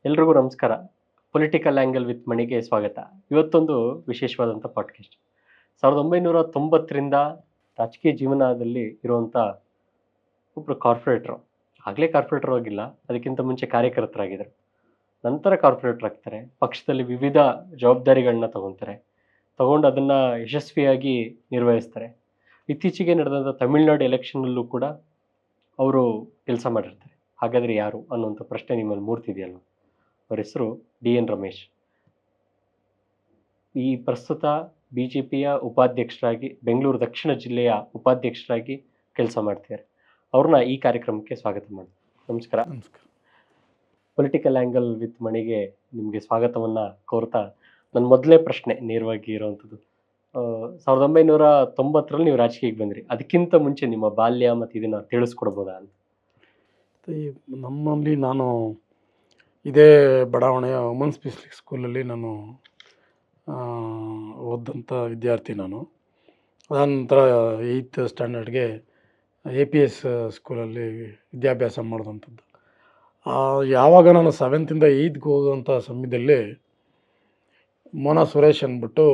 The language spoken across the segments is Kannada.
ಎಲ್ರಿಗೂ ನಮಸ್ಕಾರ. ಪೊಲಿಟಿಕಲ್ ಆಂಗಲ್ ವಿತ್ ಮಣಿಗೆ ಸ್ವಾಗತ. ಇವತ್ತೊಂದು ವಿಶೇಷವಾದಂಥ ಪಾಡ್ಕಾಸ್ಟ್. 1990ರಿಂದ ರಾಜಕೀಯ ಜೀವನದಲ್ಲಿ ಇರುವಂಥ ಒಬ್ಬರು ಕಾರ್ಪೊರೇಟ್ರು. ಆಗಲೇ ಕಾರ್ಪೊರೇಟರ್ ಆಗಿಲ್ಲ, ಅದಕ್ಕಿಂತ ಮುಂಚೆ ಕಾರ್ಯಕರ್ತರಾಗಿದ್ದರು. ನಂತರ ಕಾರ್ಪೊರೇಟರ್ ಆಗ್ತಾರೆ. ಪಕ್ಷದಲ್ಲಿ ವಿವಿಧ ಜವಾಬ್ದಾರಿಗಳನ್ನ ತಗೊತಾರೆ. ತಗೊಂಡು ಅದನ್ನು ಯಶಸ್ವಿಯಾಗಿ ನಿರ್ವಹಿಸ್ತಾರೆ. ಇತ್ತೀಚೆಗೆ ನಡೆದಂಥ ತಮಿಳುನಾಡು ಎಲೆಕ್ಷನ್ನಲ್ಲೂ ಕೂಡ ಅವರು ಕೆಲಸ ಮಾಡಿರ್ತಾರೆ. ಹಾಗಾದರೆ ಯಾರು ಅನ್ನುವಂಥ ಪ್ರಶ್ನೆ ನಿಮ್ಮಲ್ಲಿ ಮೂಡ್ತಿದೆಯಲ್ವ? ಅವರ ಹೆಸರು ಡಿ.ಎನ್. ರಮೇಶ್. ಈ ಪ್ರಸ್ತುತ BJPಯ ಉಪಾಧ್ಯಕ್ಷರಾಗಿ ಬೆಂಗಳೂರು ದಕ್ಷಿಣ ಜಿಲ್ಲೆಯ ಉಪಾಧ್ಯಕ್ಷರಾಗಿ ಕೆಲಸ ಮಾಡ್ತಿದ್ದಾರೆ. ಅವ್ರನ್ನ ಈ ಕಾರ್ಯಕ್ರಮಕ್ಕೆ ಸ್ವಾಗತ ಮಾಡಿ. ನಮಸ್ಕಾರ. ನಮಸ್ಕಾರ. ಪೊಲಿಟಿಕಲ್ ಆ್ಯಂಗಲ್ ವಿತ್ ಮಣಿಗೆ ನಿಮಗೆ ಸ್ವಾಗತವನ್ನು ಕೋರ್ತಾ, ನನ್ನ ಮೊದಲೇ ಪ್ರಶ್ನೆ ನೇರವಾಗಿ ಇರೋವಂಥದ್ದು, 1990ರಲ್ಲಿ ನೀವು ರಾಜಕೀಯಕ್ಕೆ ಬಂದ್ರಿ. ಅದಕ್ಕಿಂತ ಮುಂಚೆ ನಿಮ್ಮ ಬಾಲ್ಯ ಮತ್ತು ಇದನ್ನು ತಿಳಿಸ್ಕೊಡ್ಬೋದಾ ಅಂತ? ನಮ್ಮಲ್ಲಿ ನಾನು ಇದೇ ಬಡಾವಣೆಯ ವುಮನ್ಸ್ ಪಬ್ಲಿಕ್ ಸ್ಕೂಲಲ್ಲಿ ನಾನು ಓದಂಥ ವಿದ್ಯಾರ್ಥಿ. ನಾನು ಅದಾದ ನಂತರ 8th ಸ್ಟ್ಯಾಂಡರ್ಡ್ಗೆ APS ಸ್ಕೂಲಲ್ಲಿ ವಿದ್ಯಾಭ್ಯಾಸ ಮಾಡಿದಂಥದ್ದು. ಯಾವಾಗ ನಾನು 7th 8th ಹೋಗುವಂಥ ಸಮಯದಲ್ಲಿ ಮೋನಾ ಸುರೇಶ್ ಅಂದ್ಬಿಟ್ಟು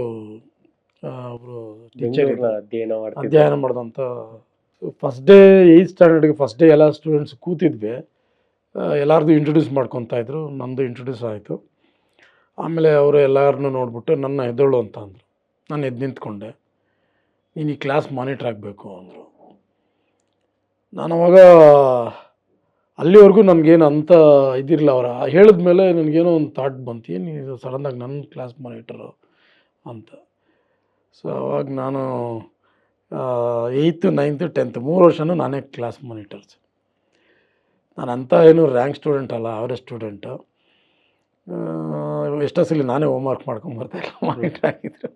ಅವರು ಟೀಚರ್ ಅಧ್ಯಯನ ಮಾಡಿದಂಥ ಫಸ್ಟ್ ಡೇ 8th ಸ್ಟ್ಯಾಂಡರ್ಡ್ಗೆ ಫಸ್ಟ್ ಡೇ ಎಲ್ಲ ಸ್ಟೂಡೆಂಟ್ಸ್ ಕೂತಿದ್ವಿ. ಎಲ್ಲರದು ಇಂಟ್ರೊಡ್ಯೂಸ್ ಮಾಡ್ಕೊತಾಯಿದ್ರು. ನಂದು ಇಂಟ್ರೊಡ್ಯೂಸ್ ಆಯಿತು. ಆಮೇಲೆ ಅವರು ಎಲ್ಲರನ್ನೂ ನೋಡಿಬಿಟ್ಟು ನನ್ನ ಎದ್ದೇಳು ಅಂತ ಅಂದರು. ನಾನು ಎದ್ದು ನಿಂತ್ಕೊಂಡೆ. ನೀನು ಈ ಕ್ಲಾಸ್ ಮಾನಿಟ್ರ್ ಆಗಬೇಕು ಅಂದರು. ನಾನು ಅವಾಗ ಅಲ್ಲಿವರೆಗೂ ನನಗೇನು ಅಂಥ ಇದಿರಲಿಲ್ಲ. ಅವರು ಹೇಳಿದ್ಮೇಲೆ ನನಗೇನೋ ಒಂದು ಥಾಟ್ ಬಂತು, ಏನು ಸಡನ್ನಾಗಿ ನನ್ನ ಕ್ಲಾಸ್ ಮಾನಿಟ್ರು ಅಂತ. ಸೊ ಅವಾಗ ನಾನು 8th 9th 10th 3 ವರ್ಷವೂ ನಾನೇ ಕ್ಲಾಸ್ ಮಾನಿಟರ್ಸ್. ನಾನು ಅಂಥ ಏನು ರ್ಯಾಂಕ್ ಸ್ಟೂಡೆಂಟ್ ಅಲ್ಲ, ಅವರೇಜ್ ಸ್ಟೂಡೆಂಟು. ಎಷ್ಟೋ ಸಲ ನಾನೇ ಹೋಮ್ವರ್ಕ್ ಮಾಡ್ಕೊಂಬರ್ತಾಯಿಲ್ಲ, ಮಾನಿಟ್ರ್ ಆಗಿದ್ರು.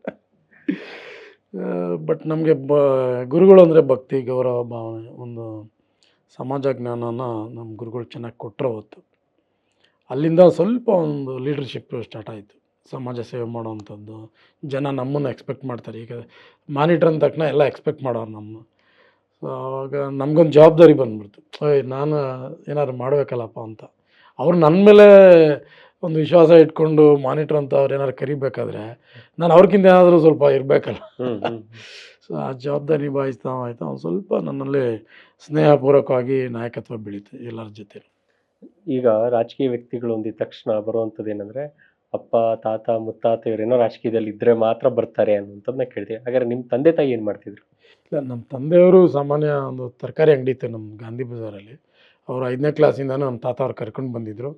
ಬಟ್ ನಮಗೆ ಗುರುಗಳು ಅಂದರೆ ಭಕ್ತಿ, ಗೌರವ ಭಾವನೆ, ಒಂದು ಸಮಾಜ ಜ್ಞಾನನ ನಮ್ಮ ಗುರುಗಳು ಚೆನ್ನಾಗಿ ಕೊಟ್ಟರು ಅವತ್ತು. ಅಲ್ಲಿಂದ ಸ್ವಲ್ಪ ಒಂದು ಲೀಡರ್ಶಿಪ್ ಸ್ಟಾರ್ಟ್ ಆಯಿತು. ಸಮಾಜ ಸೇವೆ ಮಾಡೋವಂಥದ್ದು. ಜನ ನಮ್ಮನ್ನು ಎಕ್ಸ್ಪೆಕ್ಟ್ ಮಾಡ್ತಾರೆ. ಈಗ ಮಾನಿಟ್ರ್ ಅಂದ ತಕ್ಷಣ ಎಲ್ಲ ಎಕ್ಸ್ಪೆಕ್ಟ್ ಮಾಡೋರು ನಮ್ಮ. ಸೊ ಆವಾಗ ನಮಗೊಂದು ಜವಾಬ್ದಾರಿ ಬಂದ್ಬಿಡ್ತು, ನಾನು ಏನಾದ್ರು ಮಾಡಬೇಕಲ್ಲಪ್ಪ ಅಂತ. ಅವ್ರು ನನ್ನ ಮೇಲೆ ಒಂದು ವಿಶ್ವಾಸ ಇಟ್ಕೊಂಡು ಮಾನಿಟ್ರ್ ಅಂತ ಅವ್ರು ಏನಾದ್ರು ಕರಿಬೇಕಾದ್ರೆ ನಾನು ಅವ್ರಿಗಿಂತ ಏನಾದರೂ ಸ್ವಲ್ಪ ಇರಬೇಕಲ್ಲ. ಸೊ ಆ ಜವಾಬ್ದಾರಿ ನಿಭಾಯಿಸ್ತಾ ಆಯಿತಾ ಒಂದು ಸ್ವಲ್ಪ ನನ್ನಲ್ಲಿ ಸ್ನೇಹಪೂರ್ವಕವಾಗಿ ನಾಯಕತ್ವ ಬೆಳೀತು ಎಲ್ಲರ ಜೊತೆ. ಈಗ ರಾಜಕೀಯ ವ್ಯಕ್ತಿಗಳು ಅಂದಿದ ತಕ್ಷಣ ಬರುವಂಥದ್ದು ಏನಂದರೆ, ಅಪ್ಪ, ತಾತ, ಮುತ್ತಾತ ಇವರೇನೋ ರಾಜಕೀಯದಲ್ಲಿ ಇದ್ದರೆ ಮಾತ್ರ ಬರ್ತಾರೆ ಅನ್ನುವಂಥದ್ದನ್ನ ಕೇಳ್ತೀವಿ. ಹಾಗಾದ್ರೆ ನಿಮ್ಮ ತಂದೆ ತಾಯಿ ಏನು ಮಾಡ್ತಿದ್ರು? ಇಲ್ಲ, ನಮ್ಮ ತಂದೆಯವರು ಸಾಮಾನ್ಯ ಒಂದು ತರಕಾರಿ ಅಂಗಡಿ ಇತ್ತು ನಮ್ಮ ಗಾಂಧಿ ಬಜಾರಲ್ಲಿ. ಅವರು 5ನೇ ಕ್ಲಾಸಿಂದನೂ ನಮ್ಮ ತಾತ ಅವ್ರು ಕರ್ಕೊಂಡು ಬಂದಿದ್ದರು.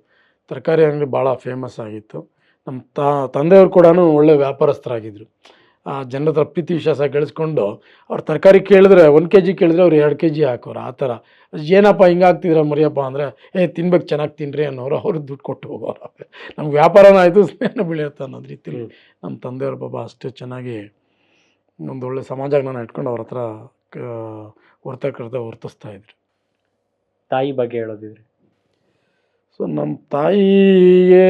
ತರಕಾರಿ ಅಂಗಡಿ ಭಾಳ ಫೇಮಸ್ ಆಗಿತ್ತು. ನಮ್ಮ ತಂದೆಯವರು ಕೂಡ ಒಳ್ಳೆ ವ್ಯಾಪಾರಸ್ಥರಾಗಿದ್ದರು. ಆ ಜನರ ಹತ್ರ ಪ್ರೀತಿ ವಿಶ್ವಾಸ ಗಳಿಸ್ಕೊಂಡು ಅವ್ರು ತರಕಾರಿ ಕೇಳಿದ್ರೆ 1 kg ಕೇಳಿದ್ರೆ ಅವ್ರು 2 kg ಹಾಕೋರು. ಆ ಥರ ಏನಪ್ಪ ಹಿಂಗೆ ಆಗ್ತಿದ್ರ ಮರಿಯಪ್ಪ ಅಂದರೆ, ತಿನ್ಬೇಕು ಚೆನ್ನಾಗಿ ತಿನ್ನಿರಿ ಅನ್ನೋರು. ಅವ್ರಿಗೆ ದುಡ್ಡು ಕೊಟ್ಟು ಹೋಗೋರು. ನಮ್ಗೆ ವ್ಯಾಪಾರನೂ ಆಯಿತು, ಸ್ನೇಹನ ಬೆಳೆಯುತ್ತೆ ಅನ್ನೋದು ರೀತಿಲಿ ನಮ್ಮ ತಂದೆಯವ್ರ ಪಾಪ ಅಷ್ಟು ಚೆನ್ನಾಗಿ ಒಂದು ಒಳ್ಳೆ ಸಮಾಜಜ್ಞಾನ ಇಟ್ಕೊಂಡು ಅವ್ರ ಹತ್ರ ವರ್ತಿಸ್ತಾಯಿದ್ರು. ತಾಯಿ ಬಗ್ಗೆ ಹೇಳೋದಿದ್ರೆ? ಸೊ ನಮ್ಮ ತಾಯಿಗೆ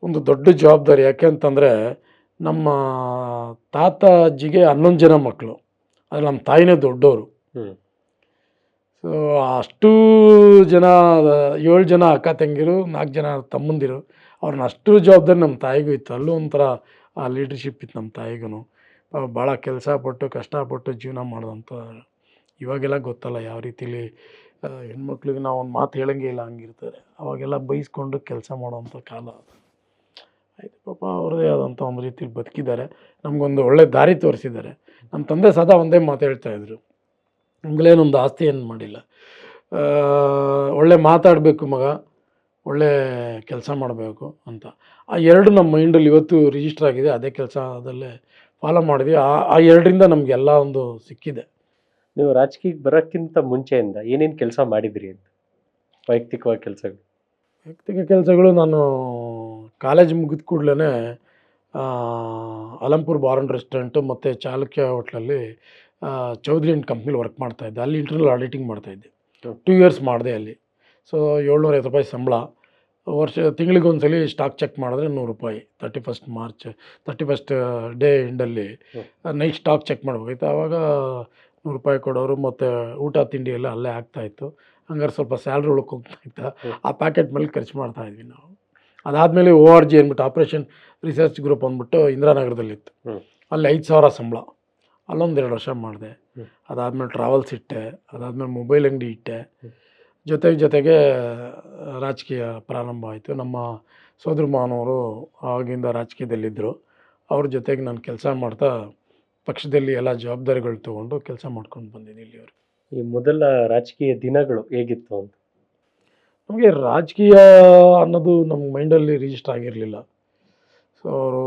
ಒಂದು ದೊಡ್ಡ ಜವಾಬ್ದಾರಿ. ಯಾಕೆ ಅಂತಂದರೆ ನಮ್ಮ ತಾತ ಅಜ್ಜಿಗೆ 11 ಜನ ಮಕ್ಕಳು. ಆದರೆ ನಮ್ಮ ತಾಯಿನೇ ದೊಡ್ಡವರು. ಸೊ ಅಷ್ಟೂ ಜನ 7 ಜನ ಅಕ್ಕ ತಂಗಿರು, 4 ಜನ ತಮ್ಮಂದಿರು. ಅವ್ರನ್ನ ಅಷ್ಟು ಜವಾಬ್ದಾರಿ ನಮ್ಮ ತಾಯಿಗೂ ಇತ್ತು. ಅಲ್ಲೂ ಒಂಥರ ಆ ಲೀಡರ್ಶಿಪ್ ಇತ್ತು ನಮ್ಮ ತಾಯಿಗೂ. ಭಾಳ ಕೆಲಸ ಪಟ್ಟು ಕಷ್ಟಪಟ್ಟು ಜೀವನ ಮಾಡೋದಂತ. ಇವಾಗೆಲ್ಲ ಗೊತ್ತಲ್ಲ ಯಾವ ರೀತಿಲಿ ಹೆಣ್ಮಕ್ಳಿಗೆ ನಾವು ಒಂದು ಮಾತು ಹೇಳಂಗೆ ಇಲ್ಲ, ಹಂಗಿರ್ತಾರೆ. ಅವಾಗೆಲ್ಲ ಬೈಸ್ಕೊಂಡು ಕೆಲಸ ಮಾಡೋವಂಥ ಕಾಲ ಆಯಿತು. ಪಾಪ ಅವ್ರದ್ದೇ ಆದಂಥ ಒಂದು ರೀತಿಲಿ ಬದುಕಿದ್ದಾರೆ. ನಮಗೊಂದು ಒಳ್ಳೆ ದಾರಿ ತೋರಿಸಿದ್ದಾರೆ. ನಮ್ಮ ತಂದೆ ಸದಾ ಒಂದೇ ಮಾತು ಹೇಳ್ತಾಯಿದ್ರು, ನಮಗೇನೊಂದು ಆಸ್ತಿ ಏನು ಮಾಡಿಲ್ಲ, ಒಳ್ಳೆ ಮಾತಾಡಬೇಕು ಮಗ, ಒಳ್ಳೆ ಕೆಲಸ ಮಾಡಬೇಕು ಅಂತ. ಆ 2 ನಮ್ಮ ಮೈಂಡಲ್ಲಿ ಇವತ್ತು ರಿಜಿಸ್ಟರ್ ಆಗಿದೆ. ಅದೇ ಕೆಲಸದಲ್ಲೇ ಫಾಲೋ ಮಾಡಿದ್ವಿ. ಆ 2ರಿಂದ ನಮಗೆಲ್ಲ ಒಂದು ಸಿಕ್ಕಿದೆ. ನೀವು ರಾಜಕೀಯಕ್ಕೆ ಬರೋಕ್ಕಿಂತ ಮುಂಚೆಯಿಂದ ಏನೇನು ಕೆಲಸ ಮಾಡಿದ್ರಿ ಅಂತ, ವೈಯಕ್ತಿಕವಾಗಿ ಕೆಲಸಗಳು? ವೈಯಕ್ತಿಕ ಕೆಲಸಗಳು, ನಾನು ಕಾಲೇಜ್ ಮುಗಿದ ಕೂಡಲೇ ಅಲಂಪುರ್ ಬಾರ್ ಆ್ಯಂಡ್ ರೆಸ್ಟೋರೆಂಟು ಮತ್ತು ಚಾಲುಕ್ಯ ಹೋಟ್ಲಲ್ಲಿ ಚೌಧರಿ ಆ್ಯಂಡ್ ಕಂಪ್ನಿಲಿ ವರ್ಕ್ ಮಾಡ್ತಾಯಿದ್ದೆ. ಅಲ್ಲಿ ಇಂಟರ್ನಲ್ ಆಡಿಟಿಂಗ್ ಮಾಡ್ತಾಯಿದ್ದೆ. 2 years ಮಾಡಿದೆ ಅಲ್ಲಿ. ಸೊ 750 ರೂಪಾಯಿ ಸಂಬಳ. ತಿಂಗಳಿಗೊಂದು ಸಲ ಸ್ಟಾಕ್ ಚೆಕ್ ಮಾಡಿದ್ರೆ 100 ರೂಪಾಯಿ. 31st ಮಾರ್ಚ್ 31st ಡೇ ಎಂಡಲ್ಲಿ ನೈಟ್ ಸ್ಟಾಕ್ ಚೆಕ್ ಮಾಡ್ಬೇಕಾಯ್ತು. ಆವಾಗ 100 ರೂಪಾಯಿ ಕೊಡೋರು. ಮತ್ತು ಊಟ ತಿಂಡಿ ಎಲ್ಲ ಅಲ್ಲೇ ಆಗ್ತಾಯಿತ್ತು. ಹಂಗಾರೆ ಸ್ವಲ್ಪ ಸ್ಯಾಲ್ರಿ ಉಳ್ಕೊಗ್ತಾಯಿತ್ತು. ಆ ಪ್ಯಾಕೆಟ್ ಮೇಲೆ ಖರ್ಚು ಮಾಡ್ತಾಯಿದ್ವಿ ನಾವು. ಅದಾದಮೇಲೆ ORG ಅಂದ್ಬಿಟ್ಟು ಆಪ್ರೇಷನ್ ರಿಸರ್ಚ್ ಗ್ರೂಪ್ ಅಂದ್ಬಿಟ್ಟು ಇಂದಿರಾನಗರದಲ್ಲಿತ್ತು. ಅಲ್ಲಿ 5,000 ಸಂಬಳ. ಅಲ್ಲೊಂದು 2 ವರ್ಷ ಮಾಡಿದೆ. ಅದಾದಮೇಲೆ ಟ್ರಾವೆಲ್ಸ್ ಇಟ್ಟೆ. ಅದಾದಮೇಲೆ ಮೊಬೈಲ್ ಅಂಗಡಿ ಇಟ್ಟೆ. ಜೊತೆಗೆ ರಾಜಕೀಯ ಪ್ರಾರಂಭ ಆಯಿತು. ನಮ್ಮ ಸೋದರ ಮಾವನವರು ಆಗಿಂದ ರಾಜಕೀಯದಲ್ಲಿದ್ದರು. ಅವ್ರ ಜೊತೆಗೆ ನಾನು ಕೆಲಸ ಮಾಡ್ತಾ ಪಕ್ಷದಲ್ಲಿ ಎಲ್ಲ ಜವಾಬ್ದಾರಿಗಳು ತೊಗೊಂಡು ಕೆಲಸ ಮಾಡ್ಕೊಂಡು ಬಂದಿದ್ದೀನಿ ಇಲ್ಲಿವರೆಗೆ. ಈ ಮೊದಲ ರಾಜಕೀಯ ದಿನಗಳು ಹೇಗಿತ್ತು ಅಂತ? ನಮಗೆ ರಾಜಕೀಯ ಅನ್ನೋದು ನಮ್ಮ ಮೈಂಡಲ್ಲಿ ರಿಜಿಸ್ಟರ್ ಆಗಿರಲಿಲ್ಲ. ಸೊ ಅವರು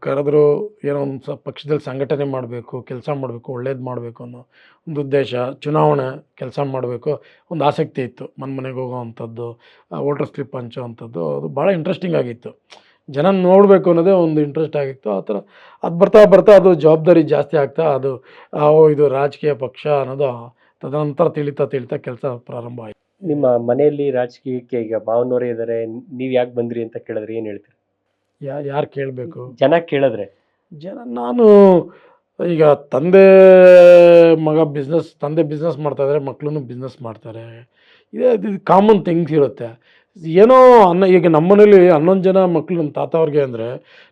ಕರೆದ್ರು, ಏನೋ ಒಂದು ಸ್ವಲ್ಪ ಪಕ್ಷದಲ್ಲಿ ಸಂಘಟನೆ ಮಾಡಬೇಕು, ಕೆಲಸ ಮಾಡಬೇಕು, ಒಳ್ಳೇದು ಮಾಡಬೇಕು ಅನ್ನೋ ಒಂದು ಉದ್ದೇಶ. ಚುನಾವಣೆ ಕೆಲಸ ಮಾಡಬೇಕು ಒಂದು ಆಸಕ್ತಿ ಇತ್ತು. ಮನೆಗೆ ಹೋಗೋವಂಥದ್ದು, ವೋಟರ್ ಸ್ಲಿಪ್ ಹಂಚೋ ಅಂಥದ್ದು, ಅದು ಭಾಳ ಇಂಟ್ರೆಸ್ಟಿಂಗ್ ಆಗಿತ್ತು. ಜನ ನೋಡಬೇಕು ಅನ್ನೋದೇ ಒಂದು ಇಂಟ್ರೆಸ್ಟ್ ಆಗಿತ್ತು. ಆ ಥರ ಅದು ಬರ್ತಾ ಅದು ಜವಾಬ್ದಾರಿ ಜಾಸ್ತಿ ಆಗ್ತಾ ಅದು ಇದು ರಾಜಕೀಯ ಪಕ್ಷ ಅನ್ನೋದು ತದನಂತರ ತಿಳಿತಾ ಕೆಲಸ ಪ್ರಾರಂಭ ಆಯಿತು. ನಿಮ್ಮ ಮನೆಯಲ್ಲಿ ರಾಜಕೀಯಕ್ಕೆ ಈಗ ಮಾವನವರೇ ಇದ್ದಾರೆ, ನೀವು ಯಾಕೆ ಬಂದ್ರಿ ಅಂತ ಕೇಳಿದ್ರೆ ಏನು ಹೇಳ್ತೀರಿ? ಯಾರು ಕೇಳಬೇಕು? ಜನ ಕೇಳಿದ್ರೆ ನಾನು ಈಗ ತಂದೆ ಬಿಸ್ನೆಸ್ ಮಾಡ್ತಾಯಿದ್ದಾರೆ, ಮಕ್ಕಳು ಬಿಸ್ನೆಸ್ ಮಾಡ್ತಾರೆ. ಇದು ಕಾಮನ್ ಥಿಂಗ್ಸ್ ಇರುತ್ತೆ. ಏನೋ ಈಗ ನಮ್ಮ ಮನೇಲಿ 11 ಜನ ಮಕ್ಕಳು ನಮ್ಮ ತಾತ ಅವ್ರಿಗೆ ಅಂದರೆ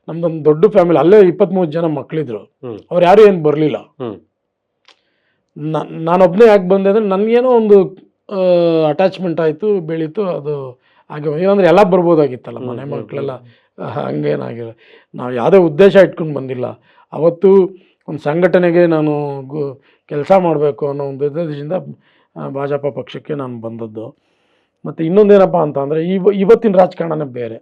ನಮ್ದೊಂದು ದೊಡ್ಡ ಫ್ಯಾಮಿಲಿ. ಅಲ್ಲೇ 23 ಜನ ಮಕ್ಕಳಿದ್ರು. ಅವ್ರು ಯಾರು ಏನು ಬರಲಿಲ್ಲ. ನಾನೊಬ್ಬನೇ ಯಾಕೆ ಬಂದೆ ಅಂದರೆ ನನಗೇನೋ ಒಂದು ಅಟ್ಯಾಚ್ಮೆಂಟ್ ಆಯಿತು, ಬೆಳೀತು. ಅದು ಹಾಗೆ ಏನಂದರೆ ಎಲ್ಲ ಬರ್ಬೋದಾಗಿತ್ತಲ್ಲ, ಮನೆ ಮಕ್ಕಳೆಲ್ಲ. ಹಂಗೇನಾಗಿಲ್ಲ. ನಾವು ಯಾವುದೇ ಉದ್ದೇಶ ಇಟ್ಕೊಂಡು ಬಂದಿಲ್ಲ. ಅವತ್ತು ಒಂದು ಸಂಘಟನೆಗೆ ನಾನು ಕೆಲಸ ಮಾಡಬೇಕು ಅನ್ನೋ ಒಂದು ಉದ್ದೇಶದಿಂದ ಭಾಜಪ ಪಕ್ಷಕ್ಕೆ ನಾನು ಬಂದದ್ದು. ಮತ್ತು ಇನ್ನೊಂದೇನಪ್ಪ ಅಂತ ಅಂದರೆ ಇವತ್ತಿನ ರಾಜಕಾರಣನೇ ಬೇರೆ.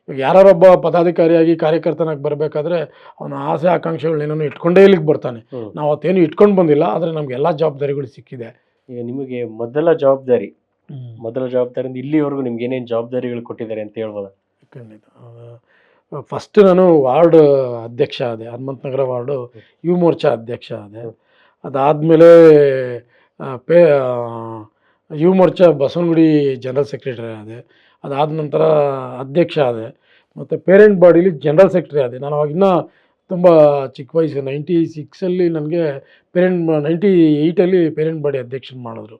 ಈಗ ಯಾರೊಬ್ಬ ಪದಾಧಿಕಾರಿಯಾಗಿ ಕಾರ್ಯಕರ್ತನಾಗಿ ಬರಬೇಕಾದ್ರೆ ಅವನ ಆಸೆ ಆಕಾಂಕ್ಷೆಗಳನ್ನೇನೋ ಇಟ್ಕೊಂಡೇ ಇಲ್ಲಿಗೆ ಬರ್ತಾನೆ. ನಾವು ಅವತ್ತೇನು ಇಟ್ಕೊಂಡು ಬಂದಿಲ್ಲ, ಆದರೆ ನಮ್ಗೆ ಎಲ್ಲ ಜವಾಬ್ದಾರಿಗಳು ಸಿಕ್ಕಿದೆ. ಈಗ ನಿಮಗೆ ಮೊದಲ ಜವಾಬ್ದಾರಿಯಿಂದ ಇಲ್ಲಿವರೆಗೂ ನಿಮ್ಗೆ ಏನೇನು ಜವಾಬ್ದಾರಿಗಳು ಕೊಟ್ಟಿದ್ದಾರೆ ಅಂತ ಹೇಳ್ಬೋದಾ? ಖಂಡಿತ. ಫಸ್ಟ್ ನಾನು ವಾರ್ಡ್ ಅಧ್ಯಕ್ಷ ಆದೆ, ಹನುಮಂತನಗರ ವಾರ್ಡು ಯುವ ಮೋರ್ಚಾ ಅಧ್ಯಕ್ಷ ಆದೆ. ಅದಾದಮೇಲೆ ಯುವ ಮೋರ್ಚಾ ಬಸವನಗುಡಿ ಜನರಲ್ ಸೆಕ್ರೆಟರಿ ಆದೆ. ಅದಾದ ನಂತರ ಅಧ್ಯಕ್ಷ ಆದೆ. ಮತ್ತು ಪೇರೆಂಟ್ ಬಾಡಿಲಿ ಜನರಲ್ ಸೆಕ್ರೆಟರಿ ಆದೆ. ನಾನು ಅವಾಗಿನ್ನ ತುಂಬ ಚಿಕ್ಕ ವಯಸ್ಸು, 96ಅಲ್ಲಿ ನನಗೆ 98ಅಲ್ಲಿ ಪೇರೆಂಟ್ ಬಾಡಿ ಅಧ್ಯಕ್ಷನ ಮಾಡಿದ್ರು.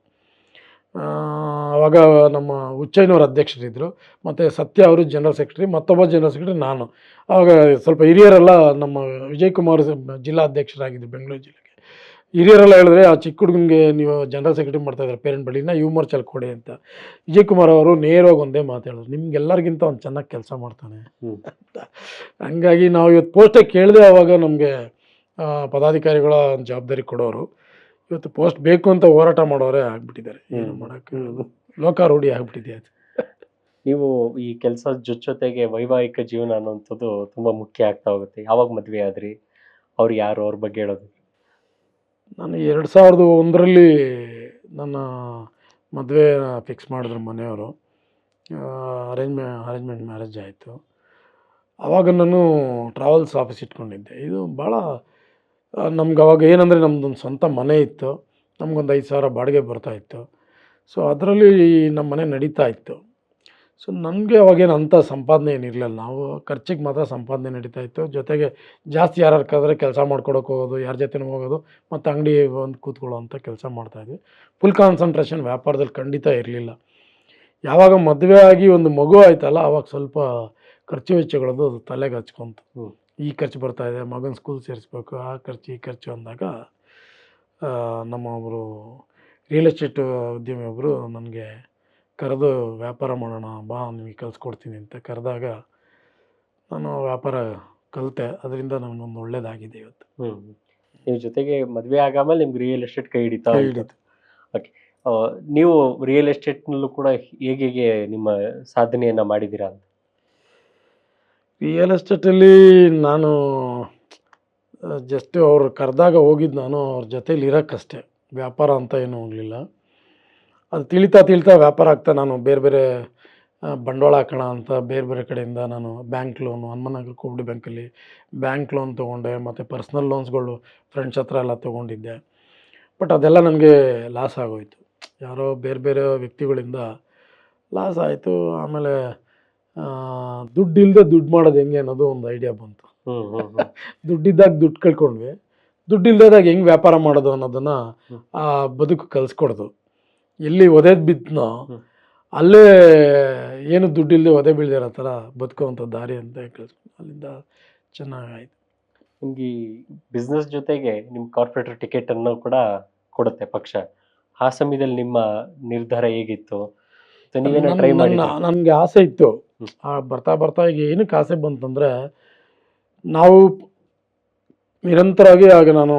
ಆವಾಗ ನಮ್ಮ ಹುಚ್ಚಯ್ಯನವ್ರ ಅಧ್ಯಕ್ಷರಿದ್ದರು, ಮತ್ತು ಸತ್ಯ ಅವರು ಜನರಲ್ ಸೆಕ್ರೆಟರಿ, ಮತ್ತೊಬ್ಬ ಜನರಲ್ ಸೆಕ್ರೆಟರಿ ನಾನು. ಆವಾಗ ಸ್ವಲ್ಪ ಹಿರಿಯರೆಲ್ಲ, ನಮ್ಮ ವಿಜಯ್ ಕುಮಾರ್ ಜಿಲ್ಲಾ ಅಧ್ಯಕ್ಷರಾಗಿದ್ದರು ಬೆಂಗಳೂರು ಜಿಲ್ಲೆಗೆ. ಹಿರಿಯರೆಲ್ಲ ಹೇಳಿದ್ರೆ, ಆ ಚಿಕ್ಕ ಹುಡುಗನಿಗೆ ನೀವು ಜನರಲ್ ಸೆಕ್ರೆಟರಿ ಮಾಡ್ತಾಯಿದ್ದಾರೆ ಪೇರೆಂಟ್ ಬಳಿನ, ಯುವ ಮೋರ್ಚಾಲ್ ಕೊಡಿ ಅಂತ. ವಿಜಯ್ ಕುಮಾರ್ ಅವರು ನೇರವಾಗಿ ಒಂದೇ ಮಾತು ಹೇಳಿದ್ರು, ನಿಮ್ಗೆಲ್ಲರಿಗಿಂತ ಅವ್ನು ಚೆನ್ನಾಗಿ ಕೆಲಸ ಮಾಡ್ತಾನೆ ಅಂತ. ಹಂಗಾಗಿ ನಾವು ಇವತ್ತು ಪೋಸ್ಟೇ ಕೇಳಿದೆ. ಆವಾಗ ನಮಗೆ ಪದಾಧಿಕಾರಿಗಳ ಜವಾಬ್ದಾರಿ ಕೊಡೋರು. ಇವತ್ತು ಪೋಸ್ಟ್ ಬೇಕು ಅಂತ ಹೋರಾಟ ಮಾಡೋರೇ ಆಗಿಬಿಟ್ಟಿದ್ದಾರೆ. ಏನು ಮಾಡೋಕ್ಕೆ, ಲೋಕಾರೂಢಿ ಆಗಿಬಿಟ್ಟಿದೆ ಅದು. ನೀವು ಈ ಕೆಲಸ ಜೊತೆಗೆ ವೈವಾಹಿಕ ಜೀವನ ಅನ್ನೋಂಥದ್ದು ತುಂಬ ಮುಖ್ಯ ಆಗ್ತಾ ಹೋಗುತ್ತೆ. ಯಾವಾಗ ಮದುವೆ ಆದ್ರಿ? ಅವ್ರು ಯಾರು? ಅವ್ರ ಬಗ್ಗೆ ಹೇಳೋದು. ನಾನು 2001ರಲ್ಲಿ ನನ್ನ ಮದುವೆ ಫಿಕ್ಸ್ ಮಾಡಿದ್ರು ಮನೆಯವರು. ಅರೇಂಜ್ಮೆಂಟ್ ಮ್ಯಾರೇಜ್ ಆಯಿತು. ಆವಾಗ ನಾನು ಟ್ರಾವೆಲ್ಸ್ ಆಫೀಸ್ ಇಟ್ಕೊಂಡಿದ್ದೆ. ಇದು ಭಾಳ ನಮ್ಗೆ ಅವಾಗ ಏನಂದರೆ ನಮ್ಮದೊಂದು ಸ್ವಂತ ಮನೆ ಇತ್ತು. ನಮಗೊಂದು 5,000 ಬಾಡಿಗೆ ಬರ್ತಾಯಿತ್ತು. ಸೊ ಅದರಲ್ಲಿ ನಮ್ಮ ಮನೆ ನಡೀತಾ ಇತ್ತು. ಸೊ ನನಗೆ ಅವಾಗೇನು ಅಂಥ ಸಂಪಾದನೆ ಏನಿರಲಿಲ್ಲ. ನಾವು ಖರ್ಚಿಗೆ ಮಾತ್ರ ಸಂಪಾದನೆ ನಡೀತಾ ಇತ್ತು. ಜೊತೆಗೆ ಜಾಸ್ತಿ ಯಾರು ಕರೆದ್ರೆ ಕೆಲಸ ಮಾಡ್ಕೊಡೋಕೆ ಹೋಗೋದು, ಯಾರ ಜೊತೆನೂ ಹೋಗೋದು, ಮತ್ತು ಅಂಗಡಿ ಬಂದು ಕೂತ್ಕೊಳ್ಳೋ ಅಂಥ ಕೆಲಸ ಮಾಡ್ತಾಯಿದ್ವಿ. ಫುಲ್ ಕಾನ್ಸಂಟ್ರೇಷನ್ ವ್ಯಾಪಾರದಲ್ಲಿ ಖಂಡಿತ ಇರಲಿಲ್ಲ. ಯಾವಾಗ ಮದುವೆ ಆಗಿ ಒಂದು ಮಗು ಆಯ್ತಲ್ಲ, ಆವಾಗ ಸ್ವಲ್ಪ ಖರ್ಚು ವೆಚ್ಚಗಳದು ತಲೆಗೆ ಹಚ್ಕೊಂತು. ಈ ಖರ್ಚು ಬರ್ತಾಯಿದೆ, ಮಗನ ಸ್ಕೂಲ್ ಸೇರಿಸ್ಬೇಕು, ಆ ಖರ್ಚು ಈ ಖರ್ಚು ಅಂದಾಗ ನಮ್ಮ ಒಬ್ಬರು ರಿಯಲ್ ಎಸ್ಟೇಟ್ ಉದ್ಯಮಿ ಒಬ್ಬರು ನನಗೆ ಕರೆದು, ವ್ಯಾಪಾರ ಮಾಡೋಣ ಬಾ, ನಿಮಗೆ ಕಲಿಸ್ಕೊಡ್ತೀನಿ ಅಂತ ಕರೆದಾಗ ನಾನು ವ್ಯಾಪಾರ ಕಲಿತೆ. ಅದರಿಂದ ನನಗೊಂದು ಒಳ್ಳೇದಾಗಿದೆ ಇವತ್ತು. ನೀವು ಜೊತೆಗೆ ಮದುವೆ ಆಗಾಮೇಲೆ ನಿಮ್ಗೆ ರಿಯಲ್ ಎಸ್ಟೇಟ್ ಕೈ ಹಿಡಿತಾ ಹಿಡಿತು. ಓಕೆ, ನೀವು ರಿಯಲ್ ಎಸ್ಟೇಟ್ನಲ್ಲೂ ಕೂಡ ಹೇಗೆ ನಿಮ್ಮ ಸಾಧನೆಯನ್ನು ಮಾಡಿದ್ದೀರಾ ಅಂತ? ರಿಯಲ್ ಎಸ್ಟೇಟಲ್ಲಿ ನಾನು ಜಸ್ಟ್ ಅವ್ರು ಕರೆದಾಗ ಹೋಗಿದ್ದು. ನಾನು ಅವ್ರ ಜೊತೇಲಿ ಇರೋಕ್ಕಷ್ಟೇ, ವ್ಯಾಪಾರ ಅಂತ ಏನೂ ಹೋಗಲಿಲ್ಲ. ಅದು ತಿಳಿತಾ ವ್ಯಾಪಾರ ಆಗ್ತಾ ನಾನು ಬೇರೆ ಬಂಡವಾಳ ಹಾಕೋಣ ಅಂತ ಬೇರೆ ಕಡೆಯಿಂದ ನಾನು ಬ್ಯಾಂಕ್ ಲೋನು, ಹನುಮನಗರ ಕೋಆಪರೇಟಿವ್ ಬ್ಯಾಂಕಲ್ಲಿ ಬ್ಯಾಂಕ್ ಲೋನ್ ತೊಗೊಂಡೆ. ಮತ್ತು ಪರ್ಸ್ನಲ್ ಲೋನ್ಸ್ಗಳು ಫ್ರೆಂಡ್ಸ್ ಹತ್ರ ಎಲ್ಲ ತೊಗೊಂಡಿದ್ದೆ. ಬಟ್ ಅದೆಲ್ಲ ನನಗೆ ಲಾಸ್ ಆಗೋಯಿತು. ಯಾರೋ ಬೇರೆ ವ್ಯಕ್ತಿಗಳಿಂದ ಲಾಸ್ ಆಯಿತು. ಆಮೇಲೆ ದುಡ್ಡಿಲ್ಲದೆ ದುಡ್ಡು ಮಾಡೋದು ಹೆಂಗೆ ಅನ್ನೋದು ಒಂದು ಐಡಿಯಾ ಬಂತು. ದುಡ್ಡಿದ್ದಾಗ ದುಡ್ಡು ಕಳ್ಕೊಂಡ್ವಿ, ದುಡ್ಡಿಲ್ದಾಗ ಹೆಂಗೆ ವ್ಯಾಪಾರ ಮಾಡೋದು ಅನ್ನೋದನ್ನು ಆ ಬದುಕು ಕಲಿಸ್ಕೊಡ್ದು. ಎಲ್ಲಿ ಒದೇದು ಬಿದ್ದನೋ ಅಲ್ಲೇ ಏನು ದುಡ್ಡಿಲ್ಲದೆ ಒದೆ ಬೀಳ್ದಿರೋ ಥರ ಬದುಕುವಂಥ ದಾರಿ ಅಂತ ಕೇಳಿಸ್ಕೊಂಡು ಅಲ್ಲಿಂದ ಚೆನ್ನಾಗಾಯಿತು. ನಿಮ್ಗೆ ಈ ಬಿಸ್ನೆಸ್ ಜೊತೆಗೆ ನಿಮ್ಮ ಕಾರ್ಪೊರೇಟರ್ ಟಿಕೆಟ್ ಅನ್ನು ಕೂಡ ಕೊಡುತ್ತೆ ಪಕ್ಷ. ಆ ಸಮಯದಲ್ಲಿ ನಿಮ್ಮ ನಿರ್ಧಾರ ಹೇಗಿತ್ತು? ಸೊ ನೀವೇನೋ ಟ್ರೈ ಮಾಡಿದ್ರಿ? ನನಗೆ ಆಸೆ ಇತ್ತು. ಹ್ಮ್. ಬರ್ತಾ ಬರ್ತಾ ಈಗ ಏನಕ್ಕೆ ಆಸೆ ಬಂತಂದರೆ, ನಾವು ನಿರಂತರವಾಗಿ ಆಗ ನಾನು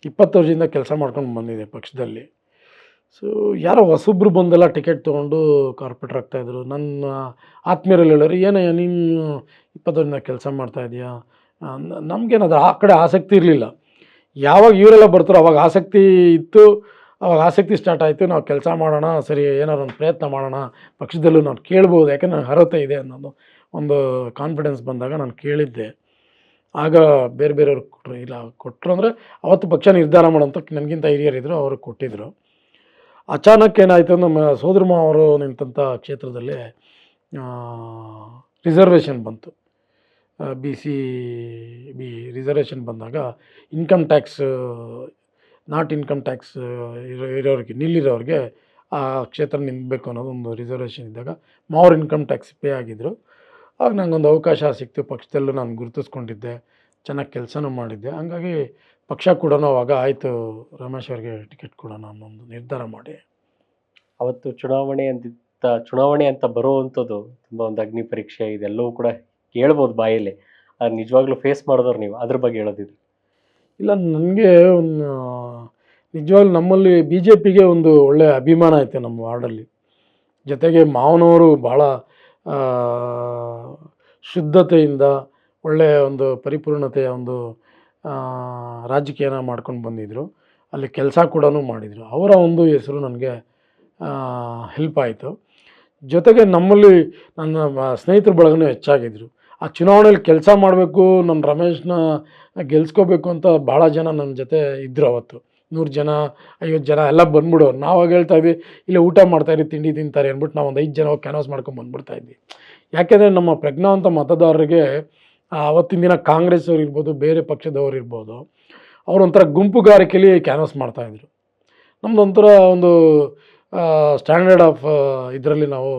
20 ವರ್ಷದಿಂದ ಕೆಲಸ ಮಾಡ್ಕೊಂಡು ಬಂದಿದ್ದೆ ಪಕ್ಷದಲ್ಲಿ. ಸೊ ಯಾರೋ ಹೊಸಬ್ರು ಬಂದೆಲ್ಲ ಟಿಕೆಟ್ ತೊಗೊಂಡು ಕಾರ್ಪೊರೇಟರ್ ಆಗ್ತಾಯಿದ್ರು. ನನ್ನ ಆತ್ಮೀಯರಲ್ಲಿ ಹೇಳೋರು, ಏನಯ್ಯ ನೀನು 20 ವರ್ಷದಿಂದ ಕೆಲಸ ಮಾಡ್ತಾ ಇದೀಯಾ? ನಮಗೇನದು ಆ ಕಡೆ ಆಸಕ್ತಿ ಇರಲಿಲ್ಲ. ಯಾವಾಗ ಇವರೆಲ್ಲ ಬರ್ತಾರೋ ಅವಾಗ ಆಸಕ್ತಿ ಇತ್ತು. ಅವಾಗ ಆಸಕ್ತಿ ಸ್ಟಾರ್ಟ್ ಆಯಿತು. ನಾವು ಕೆಲಸ ಮಾಡೋಣ, ಸರಿ ಏನಾದ್ರು ಒಂದು ಪ್ರಯತ್ನ ಮಾಡೋಣ, ಪಕ್ಷದಲ್ಲೂ ನಾವು ಕೇಳ್ಬೋದು, ಯಾಕೆಂದ್ರೆ ನನಗೆ ಅರ್ಹತೆ ಇದೆ ಅನ್ನೋದು ಒಂದು ಕಾನ್ಫಿಡೆನ್ಸ್ ಬಂದಾಗ ನಾನು ಕೇಳಿದ್ದೆ. ಆಗ ಬೇರೆ ಬೇರೆಯವ್ರಿಗೆ ಕೊಟ್ಟರು. ಇಲ್ಲ ಕೊಟ್ಟರು ಅಂದರೆ ಅವತ್ತು ಪಕ್ಷ ನಿರ್ಧಾರ ಮಾಡೋಂಥ ನನಗಿಂತ ಹಿರಿಯರಿದ್ದರು, ಅವ್ರಿಗೆ ಕೊಟ್ಟಿದ್ದರು. ಅಚಾನಕ್ ಏನಾಯಿತು, ನಮ್ಮ ಸೋದರ ಮಾವ ಅವರು ನಿಂತಂಥ ಕ್ಷೇತ್ರದಲ್ಲಿ ರಿಸರ್ವೇಷನ್ ಬಂತು. BC ರಿಸರ್ವೇಷನ್ ಬಂದಾಗ ಇನ್ಕಮ್ ಟ್ಯಾಕ್ಸ್ ಇನ್ಕಮ್ ಟ್ಯಾಕ್ಸ್ ಇರೋರಿಗೆ ನಿಲ್ಲಿರೋರಿಗೆ ಆ ಕ್ಷೇತ್ರ ನಿಲ್ಲಬೇಕು ಅನ್ನೋದು ಒಂದು ರಿಸರ್ವೇಷನ್ ಇದ್ದಾಗ ಮಾವ್ರ ಇನ್ಕಮ್ ಟ್ಯಾಕ್ಸ್ ಪೇ ಆಗಿದ್ದರು. ಆಗ ನನಗೊಂದು ಅವಕಾಶ ಸಿಕ್ತು. ಪಕ್ಷದಲ್ಲೂ ನಾನು ಗುರುತಿಸ್ಕೊಂಡಿದ್ದೆ, ಚೆನ್ನಾಗಿ ಕೆಲಸನೂ ಮಾಡಿದ್ದೆ. ಹಂಗಾಗಿ ಪಕ್ಷ ಕೂಡ ಅವಾಗ ಆಯಿತು, ರಮೇಶ್ ಅವ್ರಿಗೆ ಟಿಕೆಟ್ ಕೊಡೋಣ ಅನ್ನೋ ಒಂದು ನಿರ್ಧಾರ ಮಾಡಿ. ಅವತ್ತು ಚುನಾವಣೆ ಅಂತ ಬರುವಂಥದ್ದು ತುಂಬ ಒಂದು ಅಗ್ನಿ ಪರೀಕ್ಷೆ, ಇದೆಲ್ಲವೂ ಕೂಡ ಹೇಳ್ಬೋದು ಬಾಯಲ್ಲಿ. ಅದು ನಿಜವಾಗ್ಲೂ ಫೇಸ್ ಮಾಡಿದವ್ರು ನೀವು, ಅದ್ರ ಬಗ್ಗೆ ಹೇಳೋದಿದ್ರು. ಇಲ್ಲ, ನನಗೆ ಒಂದು ನಿಜವಾಗ್ಲೂ ನಮ್ಮಲ್ಲಿ BJPಗೆ ಒಂದು ಒಳ್ಳೆಯ ಅಭಿಮಾನ ಐತೆ ನಮ್ಮ ವಾರ್ಡಲ್ಲಿ. ಜೊತೆಗೆ ಮಾವನವರು ಭಾಳ ಶುದ್ಧತೆಯಿಂದ ಒಳ್ಳೆಯ ಒಂದು ಪರಿಪೂರ್ಣತೆಯ ಒಂದು ರಾಜಕೀಯನ ಮಾಡ್ಕೊಂಡು ಬಂದಿದ್ದರು. ಅಲ್ಲಿ ಕೆಲಸ ಕೂಡ ಮಾಡಿದರು. ಅವರ ಒಂದು ಹೆಸರು ನನಗೆ ಹೆಲ್ಪ್ ಆಯಿತು. ಜೊತೆಗೆ ನಮ್ಮಲ್ಲಿ ನನ್ನ ಸ್ನೇಹಿತರ ಬಳಗನೂ ಹೆಚ್ಚಾಗಿದ್ದರು. ಆ ಚುನಾವಣೆಯಲ್ಲಿ ಕೆಲಸ ಮಾಡಬೇಕು, ನಮ್ಮ ರಮೇಶ್ನ ಗೆಲ್ಸ್ಕೋಬೇಕು ಅಂತ ಭಾಳ ಜನ ನನ್ನ ಜೊತೆ ಇದ್ದರು. ಅವತ್ತು 100 ಜನ 50 ಜನ ಎಲ್ಲ ಬಂದ್ಬಿಡೋರು. ನಾವಾಗ ಹೇಳ್ತಾ ಇದ್ವಿ, ಇಲ್ಲೇ ಊಟ ಮಾಡ್ತಾಯಿರಿ, ತಿಂಡಿ ತಿಂತಾರೆ ಅಂದ್ಬಿಟ್ಟು ನಾವು ಒಂದು 5 ಜನ ಕ್ಯಾನ್ವಾಸ್ ಮಾಡ್ಕೊಂಡು ಬಂದ್ಬಿಡ್ತಾ ಇದ್ವಿ. ಯಾಕೆಂದರೆ ನಮ್ಮ ಪ್ರಜ್ಞಾವಂತ ಮತದಾರರಿಗೆ ಆವತ್ತಿನ ದಿನ ಕಾಂಗ್ರೆಸ್ ಅವ್ರು ಇರ್ಬೋದು, ಬೇರೆ ಪಕ್ಷದವ್ರು ಇರ್ಬೋದು, ಅವರು ಒಂಥರ ಗುಂಪುಗಾರಿಕೆಯಲ್ಲಿ ಕ್ಯಾನ್ವಾಸ್ ಮಾಡ್ತಾಯಿದ್ರು. ನಮ್ಮದು ಒಂಥರ ಒಂದು ಸ್ಟ್ಯಾಂಡರ್ಡ್ ಆಫ್ ಇದರಲ್ಲಿ ನಾವು